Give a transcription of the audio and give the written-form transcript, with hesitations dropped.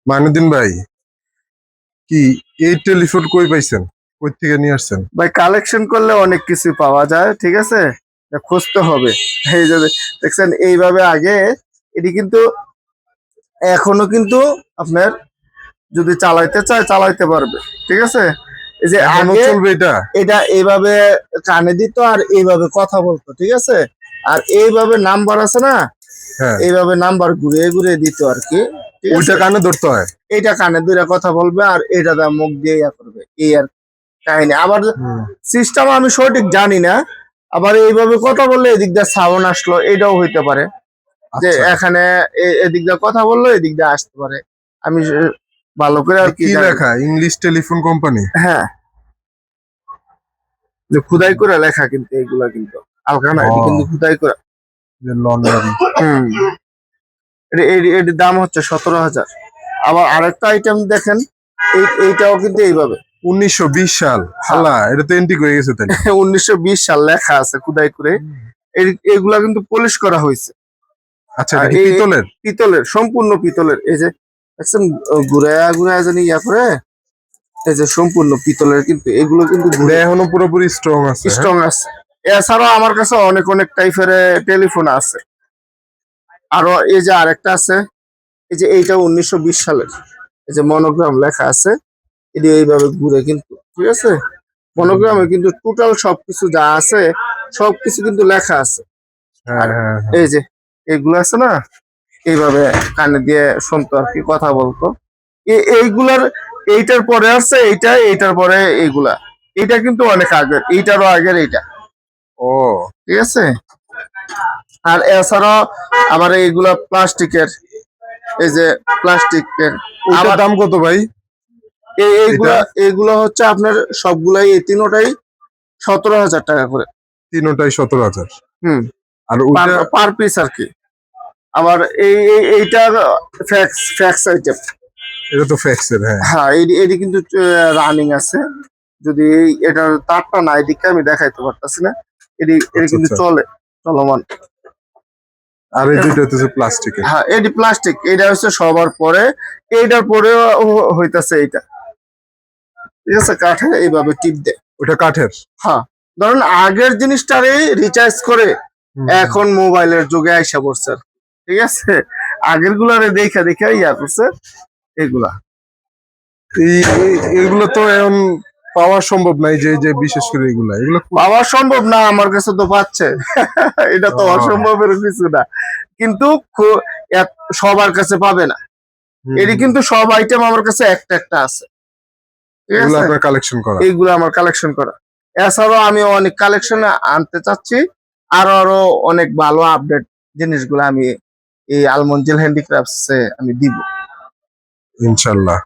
মাইনুদ্দিন ভাই, কি এই টেলিফোন কই পাইছেন? কই থেকে নিয়ে আসছেন? ভাই কালেকশন করলে অনেক কিছু পাওয়া যায়, ঠিক আছে, খুঁজতে হবে। এই যে দেখছেন এইভাবে আগে, এটি কিন্তু এখনো কিন্তু আপনার যদি চালাইতে চায় চালাইতে পারবে, ঠিক আছে। এই যে এখনো আগে চলবে এটা? এটা এইভাবে কানে দিত আর এইভাবে কথা বলতো, ঠিক আছে। আর এইভাবে নাম্বার আছে না, হ্যাঁ, এইভাবে নাম্বার ঘুরিয়ে ঘুরিয়ে দিত আর কি, ঠিক ওইটা আছে। কানে ধরতে হয়। এইটা কানে দুইটা কথা বলবে আর এটা দা মুখ দিয়ে ইয়া করবে, এই আর কাহিনী। আবার হুম, সিস্টেম আমি সঠিক জানি না, আবার এইভাবে কথা বললে এদিক দিয়ে সাউন্ড আসলো, এটাও হইতে পারে যে আচ্ছা। এখানে এদিক দিয়ে কথা বললো এদিক দিয়ে আসতে পারে। আমি ভালো করে আর কি কি জানি না। লেখা? English telephone company? হ্যাঁ, যে খুদাই করে লেখা, কিন্তু এগুলা কিন্তু হালকা না, ও, এটি কিন্তু খুদাই করে। যে লন্ডন। হুম, এটির দাম হচ্ছে 17,000। আবার আরেকটা আইটেম দেখেন, এইটাও কিন্তু এইভাবে 1920 সাল? হ্যাঁ। আল্লাহ, এটা তো এন্টিক হয়ে গেছে তাহলে। 1920 সাল লেখা আছে খুদাই করে। এগুলা কিন্তু পলিশ করা হয়েছে। আচ্ছা, আর এটা কি পিতলের? পিতলের, সম্পূর্ণ পিতলের। এই যে দেখছেন ঘুরায়া ঘুরায়া জানি ইয়া করে, এই যে সম্পূর্ণ পিতলের, কিন্তু এগুলো কিন্তু এটা এখনো পুরোপুরি স্ট্রং আছে? হ্যাঁ, স্ট্রং আছে। এছাড়াও আমার কাছে অনেক অনেক টাইপের টেলিফোন আছে। আরো এই যে আরেকটা আছে, এই যে এইটা 1920 সালের, এই যে মনোগ্রাম লেখা আছে, এটি এইভাবে ঘুরে কিন্তু, ঠিক আছে। মনোগ্রামে কিন্তু টোটাল সবকিছু যা আছে সবকিছু কিন্তু লেখা আছে। হ্যাঁ, আর হ্যাঁ, এই যে এগুলো আছে না, এইভাবে কানে দিয়ে শুনতো আর কি, কথা বলতো। এইগুলার এইটার পরে আছে এইটা, এইটার পরে এইগুলা, এইটা কিন্তু অনেক আগের, এইটারও আগের এইটা, ও, ঠিক আছে। আর এছাড়াও আবার এইগুলা প্লাস্টিকের, এই যে প্লাস্টিকের ওইটার আবার দাম কত ভাই? এটা এইগুলা হচ্ছে আপনার সবগুলাই, এই তিনোটাই 17,000 টাকা করে। তিনটাই 17,000? হুম, আর ওইটা? পার পিস আর কি। আবার এইটা ফ্যাক্স আইটেম। এটা তো ফ্যাক্সের, হ্যাঁ। হ্যাঁ, এটি কিন্তু রানিং আছে। যদি এটার তারটা না এদিকে আমি দেখাইতে পারতাছি না, এটি আচ্ছা, কিন্তু আচ্ছা। চলে, চলমান। আর এই দুইটা হচ্ছে প্লাস্টিকের? হ্যাঁ, এটি প্লাস্টিক, এটা হচ্ছে সবার পরে, এইটার পরেও হইতাছে এইটা, ঠিক আছে, কাঠে এইভাবে টিপ দেয়। ওটা কাঠের? হ্যাঁ, ধরুন আগের জিনিসটারে রিচার্জ করে হুম, এখন মোবাইলের যুগে আইসা পড়ছে আর কি, ঠিক আছে। আগের গুলারে দেখা দেখা ইয়া করছে এগুলা। এগুলো তো এখন পাওয়া সম্ভব নাই, যে যে বিশেষ করে এগুলো পাওয়া সম্ভব না, আমার কাছে তো পাচ্ছে। এটা তো ও, অসম্ভবের কিছু না, কিন্তু সবার কাছে পাবে না। হুম, এটি কিন্তু সব আইটেম আমার কাছে একটা একটা আছে, ঠিক এগুলো আছে। আপনার কালেকশন করা? এইগুলো আমার কালেকশন করা। এছাড়াও আমি অনেক কালেকশন আনতে চাচ্ছি, আরো আরো অনেক ভালো আপডেট জিনিসগুলো আমি এই আলমঞ্জিল হ্যান্ডিক্রাফটস আমি দিব ইনশাল্লাহ।